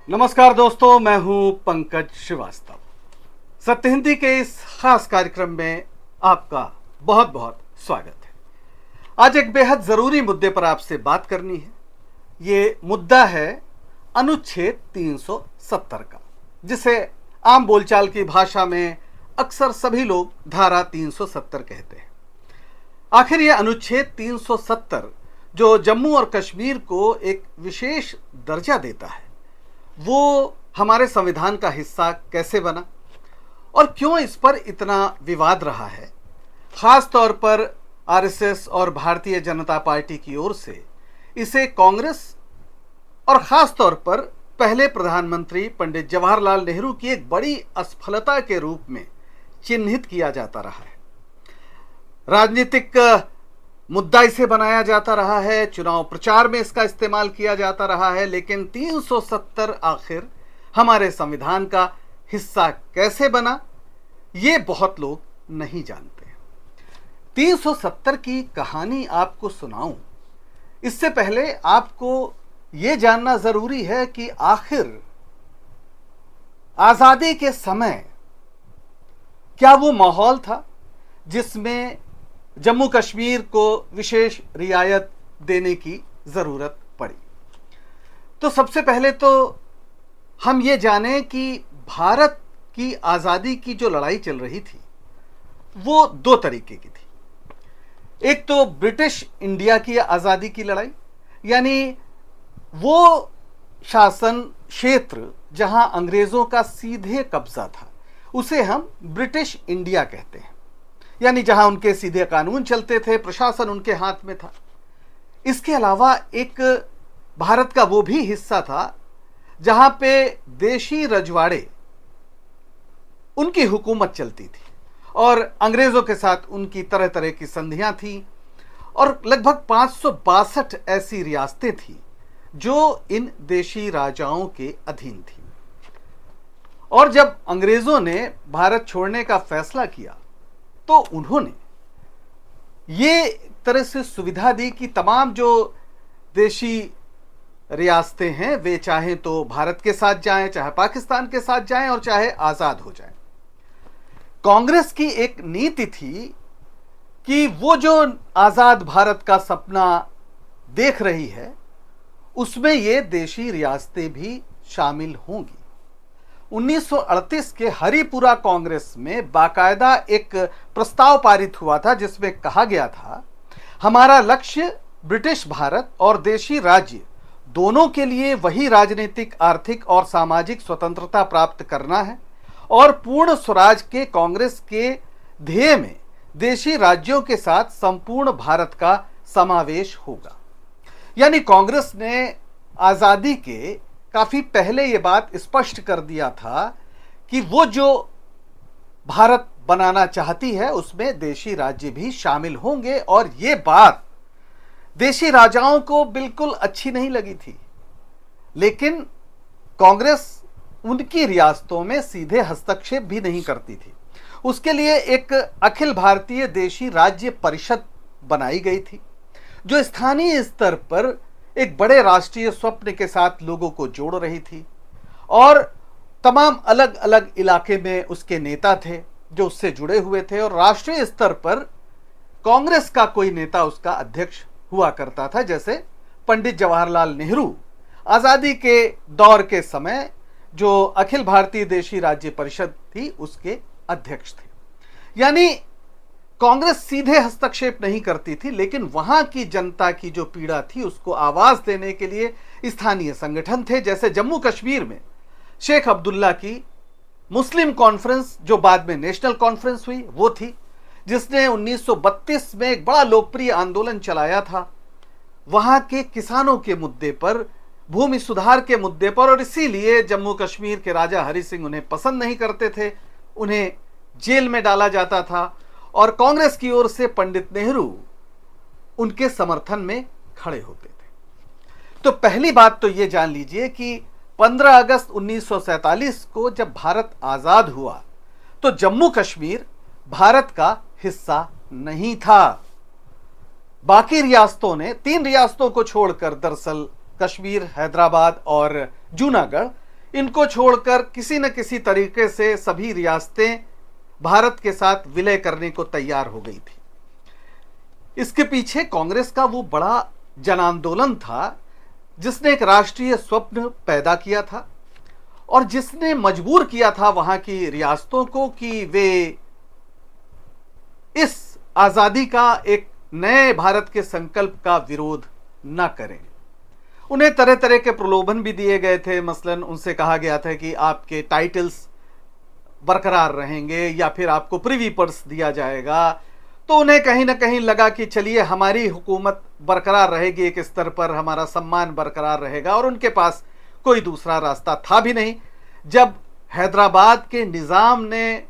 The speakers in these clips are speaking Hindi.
नमस्कार दोस्तों, मैं हूं पंकज श्रीवास्तव। सत्य हिंदी के इस खास कार्यक्रम में आपका बहुत बहुत स्वागत है। आज एक बेहद जरूरी मुद्दे पर आपसे बात करनी है। ये मुद्दा है अनुच्छेद 370 का, जिसे आम बोलचाल की भाषा में अक्सर सभी लोग धारा 370 कहते हैं। आखिर ये अनुच्छेद 370 जो जम्मू और कश्मीर को एक विशेष दर्जा देता है, वो हमारे संविधान का हिस्सा कैसे बना और क्यों इस पर इतना विवाद रहा है। खास तौर पर आरएसएस और भारतीय जनता पार्टी की ओर से इसे कांग्रेस और खास तौर पर पहले प्रधानमंत्री पंडित जवाहरलाल नेहरू की एक बड़ी असफलता के रूप में चिन्हित किया जाता रहा है। राजनीतिक मुद्दा इसे बनाया जाता रहा है, चुनाव प्रचार में इसका इस्तेमाल किया जाता रहा है, लेकिन 370 आखिर हमारे संविधान का हिस्सा कैसे बना, ये बहुत लोग नहीं जानते। 370 की कहानी आपको सुनाऊं इससे पहले आपको ये जानना जरूरी है कि आखिर आजादी के समय क्या वो माहौल था जिसमें जम्मू कश्मीर को विशेष रियायत देने की जरूरत पड़ी। तो सबसे पहले तो हम ये जानें कि भारत की आजादी की जो लड़ाई चल रही थी वो दो तरीके की थी। एक तो ब्रिटिश इंडिया की आजादी की लड़ाई, यानी वो शासन क्षेत्र जहां अंग्रेजों का सीधे कब्जा था उसे हम ब्रिटिश इंडिया कहते हैं, यानी जहां उनके सीधे कानून चलते थे, प्रशासन उनके हाथ में था। इसके अलावा एक भारत का वो भी हिस्सा था जहां पे देशी रजवाड़े उनकी हुकूमत चलती थी और अंग्रेजों के साथ उनकी तरह तरह की संधियां थी और लगभग 562 ऐसी रियासतें थी जो इन देशी राजाओं के अधीन थी। और जब अंग्रेजों ने भारत छोड़ने का फैसला किया तो उन्होंने ये तरह से सुविधा दी कि तमाम जो देशी रियासतें हैं वे चाहे तो भारत के साथ जाएं, चाहे पाकिस्तान के साथ जाएं और चाहे आजाद हो जाएं। कांग्रेस की एक नीति थी कि वो जो आजाद भारत का सपना देख रही है उसमें ये देशी रियासतें भी शामिल होंगी। 1938 के हरिपुरा कांग्रेस में बाकायदा एक प्रस्ताव पारित हुआ था जिसमें कहा गया था, हमारा लक्ष्य ब्रिटिश भारत और देशी राज्य दोनों के लिए वही राजनीतिक, आर्थिक और सामाजिक स्वतंत्रता प्राप्त करना है और पूर्ण स्वराज के कांग्रेस के ध्येय में देशी राज्यों के साथ संपूर्ण भारत का समावेश होगा। यानी कांग्रेस ने आजादी के काफी पहले ये बात स्पष्ट कर दिया था कि वो जो भारत बनाना चाहती है उसमें देशी राज्य भी शामिल होंगे। और ये बात देशी राजाओं को बिल्कुल अच्छी नहीं लगी थी, लेकिन कांग्रेस उनकी रियासतों में सीधे हस्तक्षेप भी नहीं करती थी। उसके लिए एक अखिल भारतीय देशी राज्य परिषद बनाई गई थी जो स्थानीय स्तर पर एक बड़े राष्ट्रीय स्वप्न के साथ लोगों को जोड़ रही थी और तमाम अलग अलग इलाके में उसके नेता थे जो उससे जुड़े हुए थे और राष्ट्रीय स्तर पर कांग्रेस का कोई नेता उसका अध्यक्ष हुआ करता था, जैसे पंडित जवाहरलाल नेहरू आजादी के दौर के समय जो अखिल भारतीय देशी राज्य परिषद थी उसके अध्यक्ष थे। यानी कांग्रेस सीधे हस्तक्षेप नहीं करती थी, लेकिन वहां की जनता की जो पीड़ा थी उसको आवाज देने के लिए स्थानीय संगठन थे। जैसे जम्मू कश्मीर में शेख अब्दुल्ला की मुस्लिम कॉन्फ्रेंस, जो बाद में नेशनल कॉन्फ्रेंस हुई, वो थी जिसने 1932 में एक बड़ा लोकप्रिय आंदोलन चलाया था वहां के किसानों के मुद्दे पर, भूमि सुधार के मुद्दे पर। और इसीलिए जम्मू कश्मीर के राजा हरि सिंह उन्हें पसंद नहीं करते थे, उन्हें जेल में डाला जाता था और कांग्रेस की ओर से पंडित नेहरू उनके समर्थन में खड़े होते थे। तो पहली बात तो यह जान लीजिए कि 15 अगस्त 1947 को जब भारत आजाद हुआ तो जम्मू कश्मीर भारत का हिस्सा नहीं था। बाकी रियासतों ने, 3 रियासतों को छोड़कर, दरअसल कश्मीर, हैदराबाद और जूनागढ़, इनको छोड़कर किसी न किसी तरीके से सभी रियासतें भारत के साथ विलय करने को तैयार हो गई थी। इसके पीछे कांग्रेस का वो बड़ा जन आंदोलन था जिसने एक राष्ट्रीय स्वप्न पैदा किया था और जिसने मजबूर किया था वहां की रियासतों को कि वे इस आजादी का, एक नए भारत के संकल्प का विरोध न करें। उन्हें तरह तरह के प्रलोभन भी दिए गए थे। मसलन उनसे कहा गया था कि आपके टाइटल्स बरकरार रहेंगे या फिर आपको प्रिवी पर्स दिया जाएगा। तो उन्हें कहीं ना कहीं लगा कि चलिए हमारी हुकूमत बरकरार रहेगी, एक स्तर पर हमारा सम्मान बरकरार रहेगा, और उनके पास कोई दूसरा रास्ता था भी नहीं। जब हैदराबाद के निजाम ने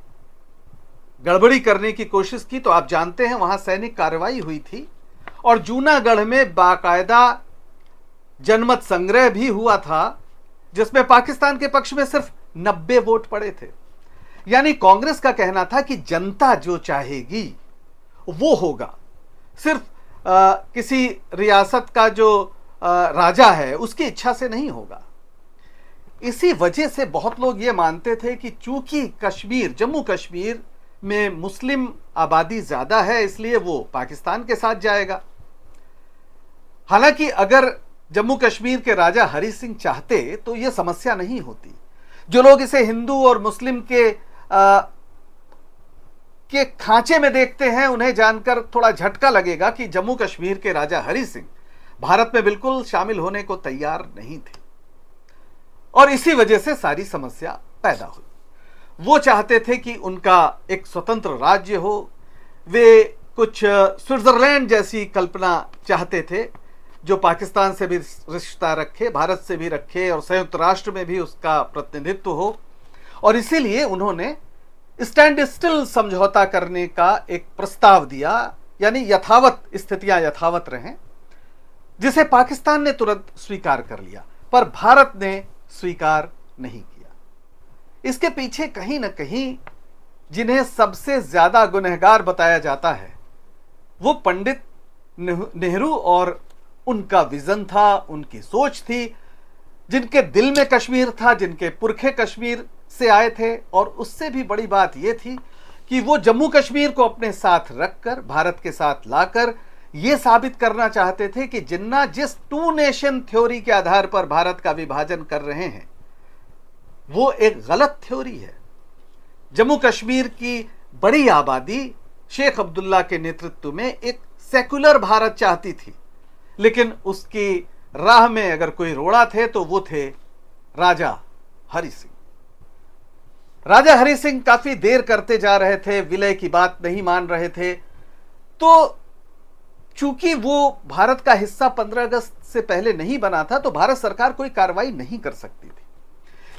गड़बड़ी करने की कोशिश की तो आप जानते हैं वहां सैनिक कार्रवाई हुई थी और जूनागढ़ में बाकायदा जनमत संग्रह भी हुआ था जिसमें पाकिस्तान के पक्ष में सिर्फ 90 वोट पड़े थे। यानी कांग्रेस का कहना था कि जनता जो चाहेगी वो होगा, सिर्फ किसी रियासत का जो राजा है उसकी इच्छा से नहीं होगा। इसी वजह से बहुत लोग ये मानते थे कि चूंकि कश्मीर, जम्मू कश्मीर में मुस्लिम आबादी ज्यादा है इसलिए वो पाकिस्तान के साथ जाएगा। हालांकि अगर जम्मू कश्मीर के राजा हरि सिंह चाहते तो ये समस्या नहीं होती। जो लोग इसे हिंदू और मुस्लिम के खांचे में देखते हैं उन्हें जानकर थोड़ा झटका लगेगा कि जम्मू कश्मीर के राजा हरि सिंह भारत में बिल्कुल शामिल होने को तैयार नहीं थे और इसी वजह से सारी समस्या पैदा हुई। वो चाहते थे कि उनका एक स्वतंत्र राज्य हो, वे कुछ स्विट्जरलैंड जैसी कल्पना चाहते थे जो पाकिस्तान से भी रिश्ता रखे, भारत से भी रखे और संयुक्त राष्ट्र में भी उसका प्रतिनिधित्व हो। और इसीलिए उन्होंने स्टैंड स्टिल समझौता करने का एक प्रस्ताव दिया, यानी यथावत स्थितियां यथावत रहें, जिसे पाकिस्तान ने तुरंत स्वीकार कर लिया पर भारत ने स्वीकार नहीं किया। इसके पीछे कहीं ना कहीं जिन्हें सबसे ज्यादा गुनहगार बताया जाता है वो पंडित नेहरू और उनका विजन था, उनकी सोच थी, जिनके दिल में कश्मीर था, जिनके पुरखे कश्मीर से आए थे। और उससे भी बड़ी बात यह थी कि वो जम्मू कश्मीर को अपने साथ रखकर, भारत के साथ लाकर ये साबित करना चाहते थे कि जिन्ना जिस टू नेशन थ्योरी के आधार पर भारत का विभाजन कर रहे हैं वो एक गलत थ्योरी है। जम्मू कश्मीर की बड़ी आबादी शेख अब्दुल्ला के नेतृत्व में एक सेकुलर भारत चाहती थी, लेकिन उसकी राह में अगर कोई रोड़ा थे तो वो थे राजा हरि सिंह। राजा हरि सिंह काफी देर करते जा रहे थे, विलय की बात नहीं मान रहे थे। तो चूंकि वो भारत का हिस्सा 15 अगस्त से पहले नहीं बना था तो भारत सरकार कोई कार्रवाई नहीं कर सकती थी।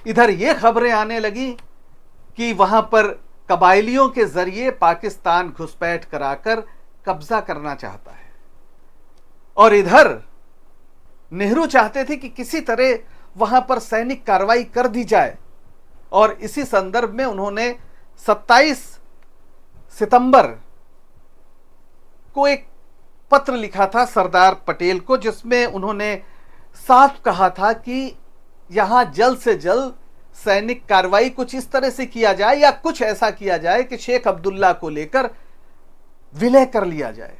इधर ये खबरें आने लगी कि वहां पर कबायलियों के जरिए पाकिस्तान घुसपैठ कराकर कब्जा करना चाहता है और इधर नेहरू चाहते थे कि किसी तरह वहां पर सैनिक कार्रवाई कर दी जाए। और इसी संदर्भ में उन्होंने 27 सितंबर को एक पत्र लिखा था सरदार पटेल को, जिसमें उन्होंने साफ कहा था कि यहां जल्द से जल्द सैनिक कार्रवाई कुछ इस तरह से किया जाए या कुछ ऐसा किया जाए कि शेख अब्दुल्ला को लेकर विलय कर लिया जाए।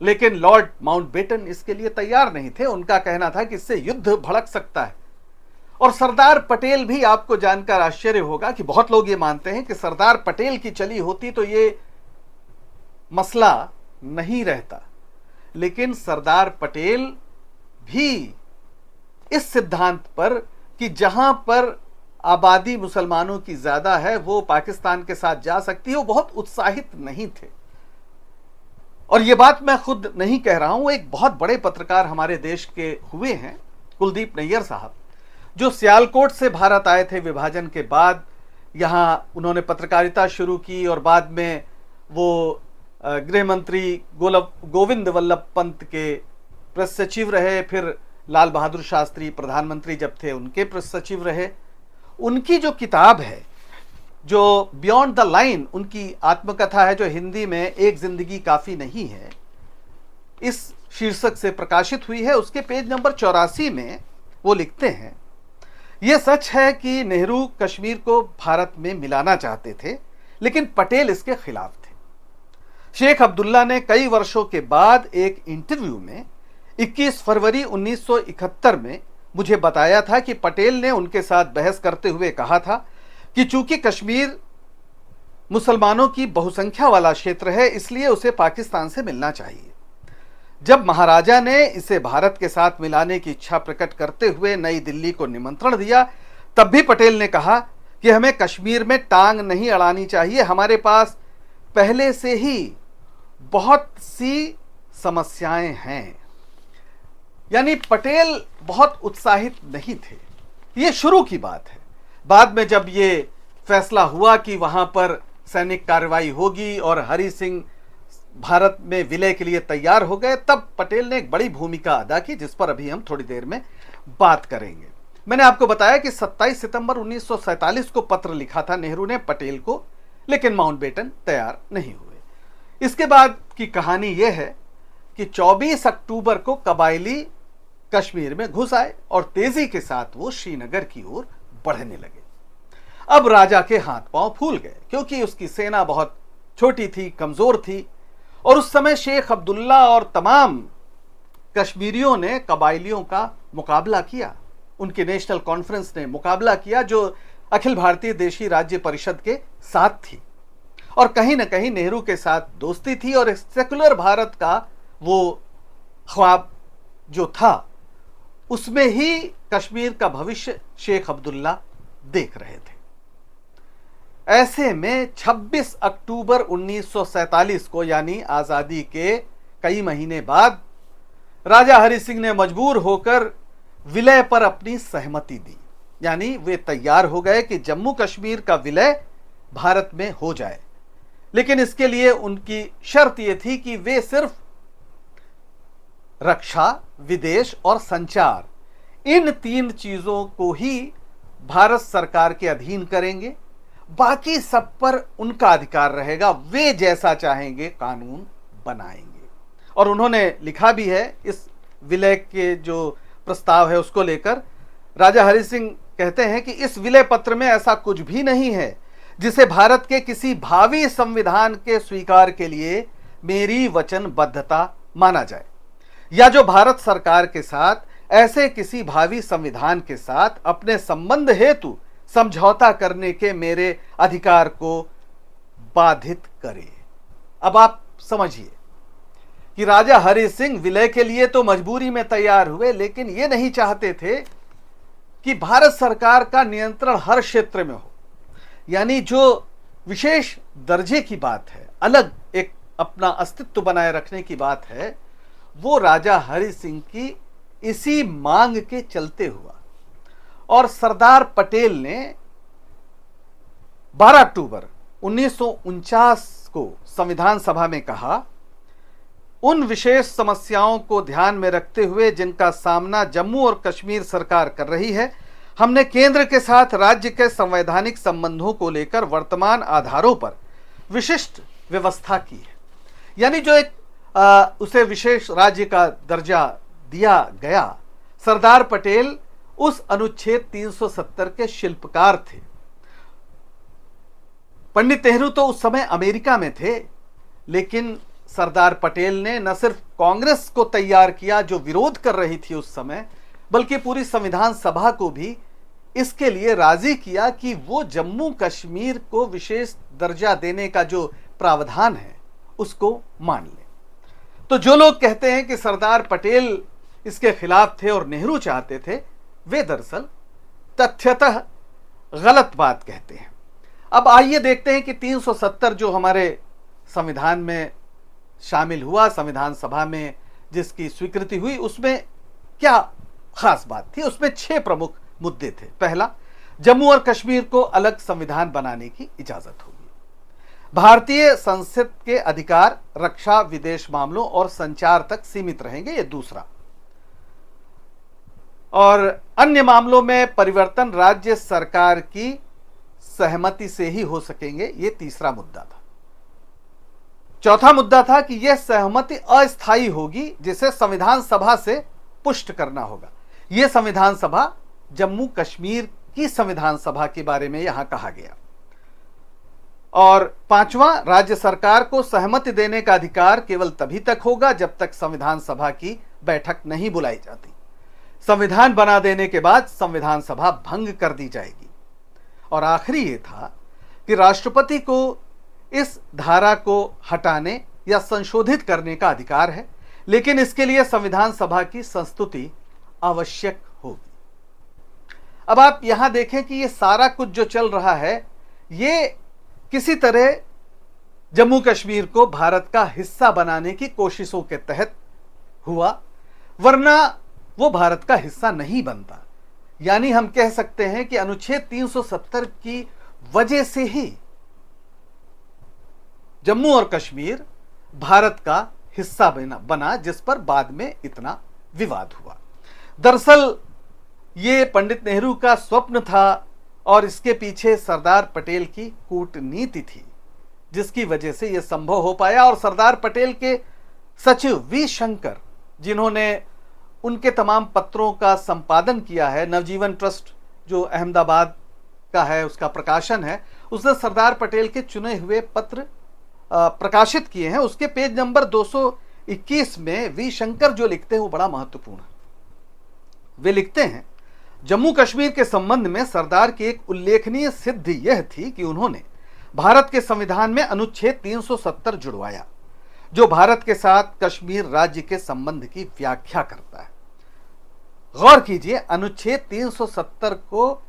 लेकिन लॉर्ड माउंटबेटन इसके लिए तैयार नहीं थे। उनका कहना था कि इससे युद्ध भड़क सकता है। और सरदार पटेल भी, आपको जानकर आश्चर्य होगा कि बहुत लोग ये मानते हैं कि सरदार पटेल की चली होती तो ये मसला नहीं रहता, लेकिन सरदार पटेल भी इस सिद्धांत पर कि जहां पर आबादी मुसलमानों की ज्यादा है वो पाकिस्तान के साथ जा सकती है, वो बहुत उत्साहित नहीं थे। और ये बात मैं खुद नहीं कह रहा हूं, एक बहुत बड़े पत्रकार हमारे देश के हुए हैं, कुलदीप नैयर साहब, जो सियालकोट से भारत आए थे विभाजन के बाद। यहां उन्होंने पत्रकारिता शुरू की और बाद में वो गृह मंत्री गोविंद वल्लभ पंत के प्रेस सचिव रहे, फिर लाल बहादुर शास्त्री प्रधानमंत्री जब थे उनके प्रेस सचिव रहे। उनकी जो किताब है, जो बियॉन्ड द लाइन, उनकी आत्मकथा है जो हिंदी में एक जिंदगी काफी नहीं है, इस शीर्षक से प्रकाशित हुई है। उसके पेज नंबर 84 में वो लिखते हैं यह सच है कि नेहरू कश्मीर को भारत में मिलाना चाहते थे, लेकिन पटेल इसके खिलाफ थे। शेख अब्दुल्ला ने कई वर्षों के बाद एक इंटरव्यू में 21 फरवरी 1971 में मुझे बताया था कि पटेल ने उनके साथ बहस करते हुए कहा था कि चूंकि कश्मीर मुसलमानों की बहुसंख्या वाला क्षेत्र है, इसलिए उसे पाकिस्तान से मिलना चाहिए। जब महाराजा ने इसे भारत के साथ मिलाने की इच्छा प्रकट करते हुए नई दिल्ली को निमंत्रण दिया, तब भी पटेल ने कहा कि हमें कश्मीर में टांग नहीं अड़ानी चाहिए, हमारे पास पहले से ही बहुत सी समस्याएं हैं। यानी पटेल बहुत उत्साहित नहीं थे। ये शुरू की बात है। बाद में जब ये फैसला हुआ कि वहां पर सैनिक कार्रवाई होगी और हरि सिंह भारत में विलय के लिए तैयार हो गए, तब पटेल ने एक बड़ी भूमिका अदा की, जिस पर अभी हम थोड़ी देर में बात करेंगे। मैंने आपको बताया कि 27 सितंबर 1947 को पत्र लिखा था नेहरू ने पटेल को, लेकिन माउंटबेटन तैयार नहीं हुए। इसके बाद की कहानी यह है कि 24 अक्टूबर को कबायली कश्मीर में घुस आए और तेजी के साथ वो श्रीनगर की ओर बढ़ने लगे। अब राजा के हाथ पांव फूल गए, क्योंकि उसकी सेना बहुत छोटी थी, कमजोर थी, और उस समय शेख अब्दुल्ला और तमाम कश्मीरियों ने कबायलियों का मुकाबला किया। उनकी नेशनल कॉन्फ्रेंस ने मुकाबला किया, जो अखिल भारतीय देशी राज्य परिषद के साथ थी, और कहीं ना कहीं नेहरू के साथ दोस्ती थी, और सेकुलर भारत का वो ख्वाब जो था, उसमें ही कश्मीर का भविष्य शेख अब्दुल्ला देख रहे थे। ऐसे में 26 अक्टूबर 1947 को, यानी आजादी के कई महीने बाद, राजा हरि सिंह ने मजबूर होकर विलय पर अपनी सहमति दी। यानी वे तैयार हो गए कि जम्मू कश्मीर का विलय भारत में हो जाए, लेकिन इसके लिए उनकी शर्त यह थी कि वे सिर्फ रक्षा, विदेश और संचार, इन 3 चीजों को ही भारत सरकार के अधीन करेंगे, बाकी सब पर उनका अधिकार रहेगा, वे जैसा चाहेंगे कानून बनाएंगे। और उन्होंने लिखा भी है, इस विलय के जो प्रस्ताव है उसको लेकर राजा हरि सिंह कहते हैं कि इस विलय पत्र में ऐसा कुछ भी नहीं है जिसे भारत के किसी भावी संविधान के स्वीकार के लिए मेरी वचनबद्धता माना जाए, या जो भारत सरकार के साथ ऐसे किसी भावी संविधान के साथ अपने संबंध हेतु समझौता करने के मेरे अधिकार को बाधित करे। अब आप समझिए कि राजा हरि सिंह विलय के लिए तो मजबूरी में तैयार हुए, लेकिन ये नहीं चाहते थे कि भारत सरकार का नियंत्रण हर क्षेत्र में हो। यानी जो विशेष दर्जे की बात है, अलग एक अपना अस्तित्व बनाए रखने की बात है, वो राजा हरि सिंह की इसी मांग के चलते हुआ। और सरदार पटेल ने 12 अक्टूबर 1949 को संविधान सभा में कहा, उन विशेष समस्याओं को ध्यान में रखते हुए जिनका सामना जम्मू और कश्मीर सरकार कर रही है, हमने केंद्र के साथ राज्य के संवैधानिक संबंधों को लेकर वर्तमान आधारों पर विशिष्ट व्यवस्था की है। यानी जो एक उसे विशेष राज्य का दर्जा दिया गया, सरदार पटेल उस अनुच्छेद 370 के शिल्पकार थे। पंडित नेहरू तो उस समय अमेरिका में थे, लेकिन सरदार पटेल ने न सिर्फ कांग्रेस को तैयार किया जो विरोध कर रही थी उस समय, बल्कि पूरी संविधान सभा को भी इसके लिए राजी किया कि वो जम्मू कश्मीर को विशेष दर्जा देने का जो प्रावधान है उसको मान ले। तो जो लोग कहते हैं कि सरदार पटेल इसके खिलाफ थे और नेहरू चाहते थे, वे दरअसल तथ्यतः गलत बात कहते हैं। अब आइए देखते हैं कि 370 जो हमारे संविधान में शामिल हुआ, संविधान सभा में जिसकी स्वीकृति हुई, उसमें क्या खास बात थी। उसमें 6 प्रमुख मुद्दे थे। पहला, जम्मू और कश्मीर को अलग संविधान बनाने की इजाजत होगी। भारतीय संसद के अधिकार रक्षा, विदेश मामलों और संचार तक सीमित रहेंगे, ये दूसरा। और अन्य मामलों में परिवर्तन राज्य सरकार की सहमति से ही हो सकेंगे, ये तीसरा मुद्दा था। चौथा मुद्दा था कि यह सहमति अस्थायी होगी, जिसे संविधान सभा से पुष्ट करना होगा। यह संविधान सभा जम्मू कश्मीर की संविधान सभा के बारे में यहां कहा गया। और पांचवा, राज्य सरकार को सहमति देने का अधिकार केवल तभी तक होगा जब तक संविधान सभा की बैठक नहीं बुलाई जाती। संविधान बना देने के बाद संविधान सभा भंग कर दी जाएगी। और आखिरी ये था कि राष्ट्रपति को इस धारा को हटाने या संशोधित करने का अधिकार है, लेकिन इसके लिए संविधान सभा की संस्तुति आवश्यक होगी। अब आप यहां देखें कि ये सारा कुछ जो चल रहा है, ये किसी तरह जम्मू कश्मीर को भारत का हिस्सा बनाने की कोशिशों के तहत हुआ, वरना वो भारत का हिस्सा नहीं बनता। यानी हम कह सकते हैं कि अनुच्छेद 370 की वजह से ही जम्मू और कश्मीर भारत का हिस्सा बना, जिस पर बाद में इतना विवाद हुआ। दरअसल ये पंडित नेहरू का स्वप्न था और इसके पीछे सरदार पटेल की कूटनीति थी, जिसकी वजह से यह संभव हो पाया। और सरदार पटेल के सचिव वी शंकर, जिन्होंने उनके तमाम पत्रों का संपादन किया है, नवजीवन ट्रस्ट जो अहमदाबाद का है उसका प्रकाशन है, उसने सरदार पटेल के चुने हुए पत्र प्रकाशित किए हैं। उसके पेज नंबर 221 में वी शंकर जो लिखते हैं वो बड़ा महत्वपूर्ण है। वे लिखते हैं, जम्मू कश्मीर के संबंध में सरदार की एक उल्लेखनीय सिद्धि यह थी कि उन्होंने भारत के संविधान में अनुच्छेद 370 जुड़वाया, जो भारत के साथ कश्मीर राज्य के संबंध की व्याख्या करता है। गौर कीजिए, अनुच्छेद 370 को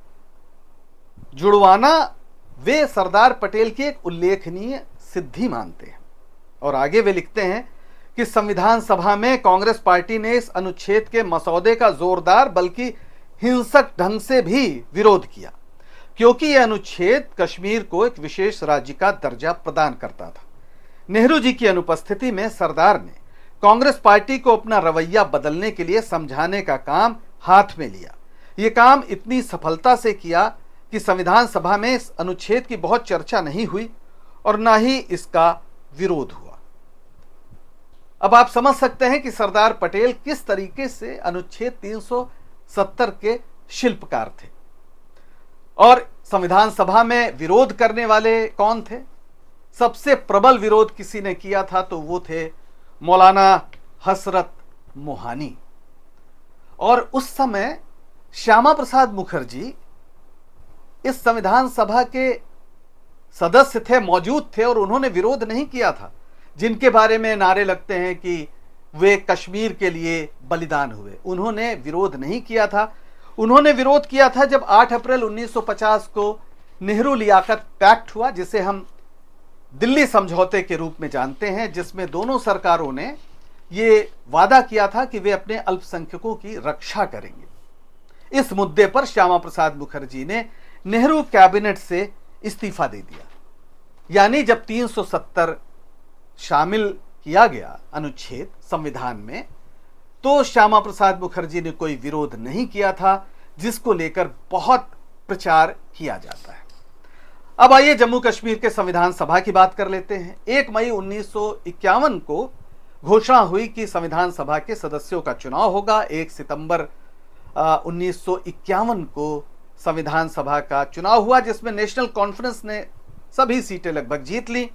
जुड़वाना वे सरदार पटेल की एक उल्लेखनीय सिद्धि मानते हैं। और आगे वे लिखते हैं कि संविधान सभा में कांग्रेस पार्टी ने इस अनुच्छेद के मसौदे का जोरदार बल्कि हिंसक ढंग से भी विरोध किया, क्योंकि यह अनुच्छेद कश्मीर को एक विशेष राज्य का दर्जा प्रदान करता था। नेहरू जी की अनुपस्थिति में सरदार ने कांग्रेस पार्टी को अपना रवैया बदलने के लिए समझाने का काम हाथ में लिया। यह काम इतनी सफलता से किया कि संविधान सभा में इस अनुच्छेद की बहुत चर्चा नहीं हुई और ना ही इसका विरोध हुआ। अब आप समझ सकते हैं कि सरदार पटेल किस तरीके से अनुच्छेद 370 के शिल्पकार थे। और संविधान सभा में विरोध करने वाले कौन थे? सबसे प्रबल विरोध किसी ने किया था तो वो थे मौलाना हसरत मोहानी। और उस समय श्यामा प्रसाद मुखर्जी इस संविधान सभा के सदस्य थे, मौजूद थे, और उन्होंने विरोध नहीं किया था। जिनके बारे में नारे लगते हैं कि वे कश्मीर के लिए बलिदान हुए, उन्होंने विरोध नहीं किया था। उन्होंने विरोध किया था जब 8 अप्रैल 1950 को नेहरू लियाकत पैक्ट हुआ, जिसे हम दिल्ली समझौते के रूप में जानते हैं, जिसमें दोनों सरकारों ने ये वादा किया था कि वे अपने अल्पसंख्यकों की रक्षा करेंगे। इस मुद्दे पर श्यामा प्रसाद मुखर्जी ने नेहरू कैबिनेट से इस्तीफा दे दिया। यानी जब 370 शामिल किया गया अनुच्छेद संविधान में, तो श्यामा प्रसाद मुखर्जी ने कोई विरोध नहीं किया था, जिसको लेकर बहुत प्रचार किया जाता है। अब आइए जम्मू कश्मीर के संविधान सभा की बात कर लेते हैं। 1 मई 1951 को घोषणा हुई कि संविधान सभा के सदस्यों का चुनाव होगा। 1 सितंबर 1951 को संविधान सभा का चुनाव हुआ, जिसमें नेशनल कॉन्फ्रेंस ने सभी सीटें लगभग जीत ली।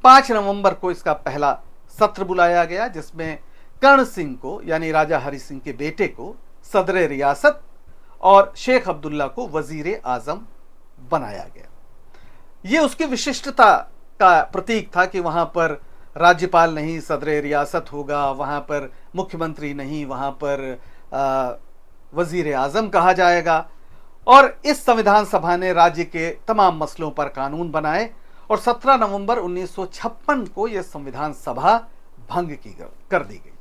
5 नवंबर को इसका पहला सत्र बुलाया गया, जिसमें कर्ण सिंह को, यानी राजा हरि सिंह के बेटे को सदर रियासत और शेख अब्दुल्ला को वजीर आजम बनाया गया। यह उसकी विशिष्टता का प्रतीक था कि वहां पर राज्यपाल नहीं, सदर रियासत होगा, वहां पर मुख्यमंत्री नहीं, वहां पर वजीर आजम कहा जाएगा। और इस संविधान सभा ने राज्य के तमाम मसलों पर कानून बनाए और 17 नवंबर 1956 को यह संविधान सभा भंग कर दी गई।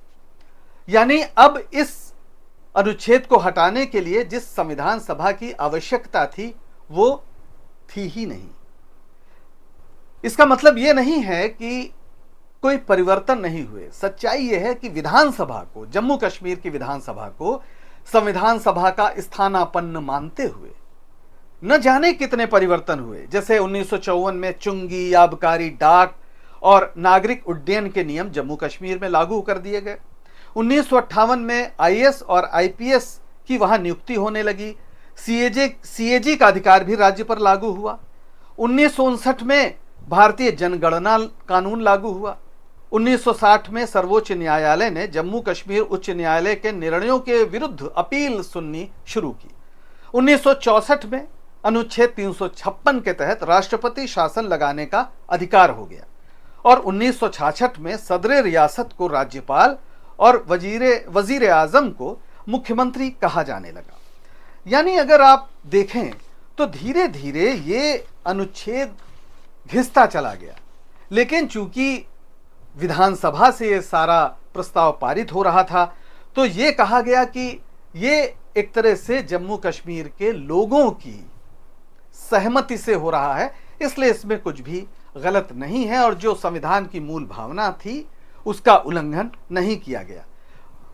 यानी अब इस अनुच्छेद को हटाने के लिए जिस संविधान सभा की आवश्यकता थी वो थी ही नहीं। इसका मतलब यह नहीं है कि कोई परिवर्तन नहीं हुए। सच्चाई यह है कि विधानसभा को, जम्मू कश्मीर की विधानसभा को संविधान सभा का स्थानापन्न मानते हुए न जाने कितने परिवर्तन हुए। जैसे 1954 में चुंगी, आबकारी, डाक और नागरिक उड्डयन के नियम जम्मू कश्मीर में लागू कर दिए गए। 1958 में आईएएस और आईपीएस की वहां नियुक्ति होने लगी। सीएजी का अधिकार भी राज्य पर लागू हुआ। 1959 में भारतीय जनगणना कानून लागू हुआ। 1960 में सर्वोच्च न्यायालय ने जम्मू कश्मीर उच्च न्यायालय के निर्णयों के विरुद्ध अपील सुननी शुरू की। 1964 में अनुच्छेद 356 के तहत राष्ट्रपति शासन लगाने का अधिकार हो गया और 1966 में सदर रियासत को राज्यपाल और वजीर आजम को मुख्यमंत्री कहा जाने लगा। यानी अगर आप देखें तो धीरे धीरे ये अनुच्छेद घिसता चला गया, लेकिन चूंकि विधानसभा से ये सारा प्रस्ताव पारित हो रहा था तो ये कहा गया कि ये एक तरह से जम्मू कश्मीर के लोगों की सहमति से हो रहा है, इसलिए इसमें कुछ भी गलत नहीं है और जो संविधान की मूल भावना थी उसका उल्लंघन नहीं किया गया।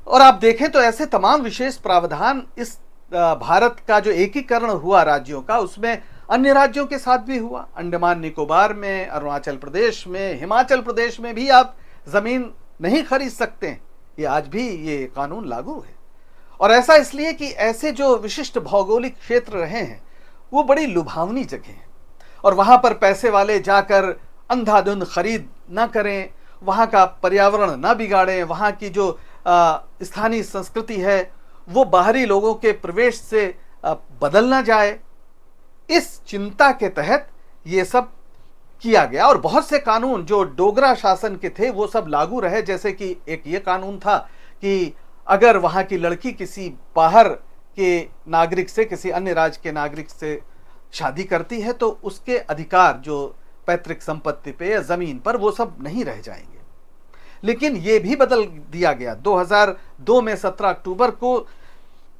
और आप देखें तो ऐसे तमाम विशेष प्रावधान इस भारत का जो एकीकरण हुआ राज्यों का, उसमें अन्य राज्यों के साथ भी हुआ। अंडमान निकोबार में, अरुणाचल प्रदेश में, हिमाचल प्रदेश में भी आप जमीन नहीं खरीद सकते हैं, ये आज भी ये कानून लागू है। और ऐसा इसलिए कि ऐसे जो विशिष्ट भौगोलिक क्षेत्र रहे हैं वो बड़ी लुभावनी जगह हैं और वहां पर पैसे वाले जाकर अंधाधुंध खरीद ना करें, वहां का पर्यावरण ना बिगाड़ें, वहां की जो स्थानीय संस्कृति है वो बाहरी लोगों के प्रवेश से बदल ना जाए, इस चिंता के तहत ये सब किया गया। और बहुत से कानून जो डोगरा शासन के थे वो सब लागू रहे। जैसे कि एक ये कानून था कि अगर वहां की लड़की किसी बाहर के नागरिक से, किसी अन्य राज्य के नागरिक से शादी करती है तो उसके अधिकार जो पैतृक संपत्ति पे या जमीन पर वो सब नहीं रह जाएंगे। लेकिन ये भी बदल दिया गया। 2002 में 17 अक्टूबर को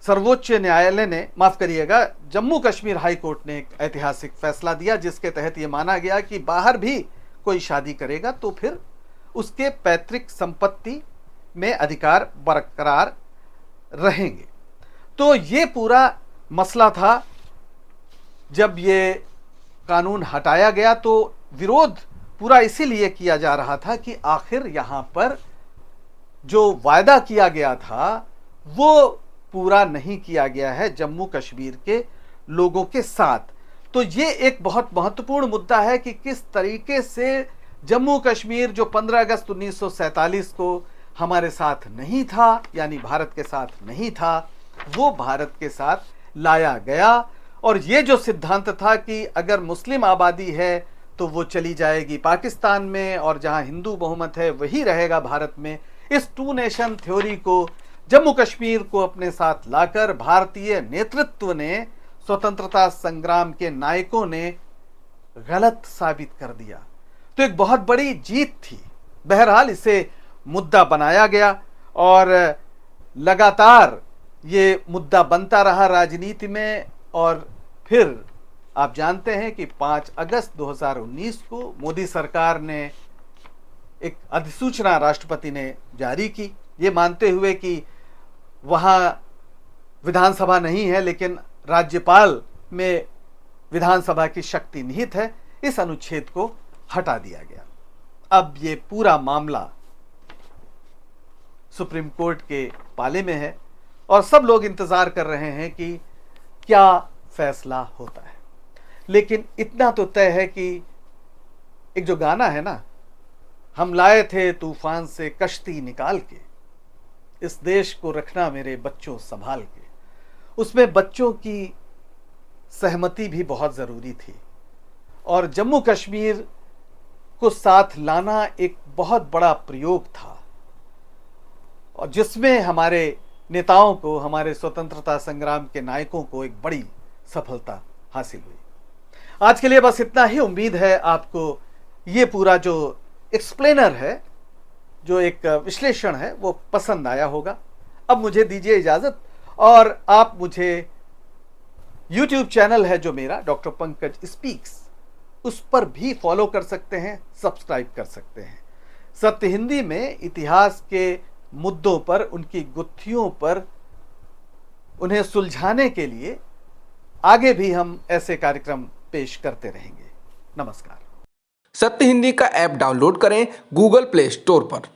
सर्वोच्च न्यायालय ने, माफ करिएगा, जम्मू कश्मीर हाई कोर्ट ने एक ऐतिहासिक फैसला दिया जिसके तहत ये माना गया कि बाहर भी कोई शादी करेगा तो फिर उसके पैतृक संपत्ति में अधिकार बरकरार रहेंगे। तो ये पूरा मसला था। जब ये कानून हटाया गया तो विरोध पूरा इसीलिए किया जा रहा था कि आखिर यहां पर जो वायदा किया गया था वो पूरा नहीं किया गया है जम्मू कश्मीर के लोगों के साथ। तो ये एक बहुत महत्वपूर्ण मुद्दा है कि किस तरीके से जम्मू कश्मीर जो 15 अगस्त 1947 को हमारे साथ नहीं था, यानी भारत के साथ नहीं था, वो भारत के साथ लाया गया। और ये जो सिद्धांत था कि अगर मुस्लिम आबादी है तो वो चली जाएगी पाकिस्तान में और जहां हिंदू बहुमत है वही रहेगा भारत में, इस टू नेशन थ्योरी को जम्मू कश्मीर को अपने साथ लाकर भारतीय नेतृत्व ने, स्वतंत्रता संग्राम के नायकों ने गलत साबित कर दिया। तो एक बहुत बड़ी जीत थी। बहरहाल इसे मुद्दा बनाया गया और लगातार ये मुद्दा बनता रहा राजनीति में। और फिर आप जानते हैं कि 5 अगस्त 2019 को मोदी सरकार ने एक अधिसूचना राष्ट्रपति ने जारी की, ये मानते हुए कि वहाँ विधानसभा नहीं है लेकिन राज्यपाल में विधानसभा की शक्ति निहित है। इस अनुच्छेद को हटा दिया गया। अब ये पूरा मामला सुप्रीम कोर्ट के पाले में है और सब लोग इंतजार कर रहे हैं कि क्या फैसला होता है। लेकिन इतना तो तय है कि एक जो गाना है ना, हम लाए थे तूफान से कश्ती निकाल के, इस देश को रखना मेरे बच्चों संभाल के, उसमें बच्चों की सहमति भी बहुत जरूरी थी। और जम्मू कश्मीर को साथ लाना एक बहुत बड़ा प्रयोग था और जिसमें हमारे नेताओं को, हमारे स्वतंत्रता संग्राम के नायकों को एक बड़ी सफलता हासिल हुई। आज के लिए बस इतना ही। उम्मीद है आपको ये पूरा जो एक्सप्लेनर है, जो एक विश्लेषण है, वो पसंद आया होगा। अब मुझे दीजिए इजाजत और आप मुझे YouTube चैनल है जो मेरा डॉक्टर पंकज स्पीक्स, उस पर भी फॉलो कर सकते हैं, सब्सक्राइब कर सकते हैं। सत्य हिंदी में इतिहास के मुद्दों पर, उनकी गुत्थियों पर, उन्हें सुलझाने के लिए आगे भी हम ऐसे कार्यक्रम पेश करते रहेंगे। नमस्कार। सत्य हिंदी का ऐप डाउनलोड करें गूगल प्ले स्टोर पर।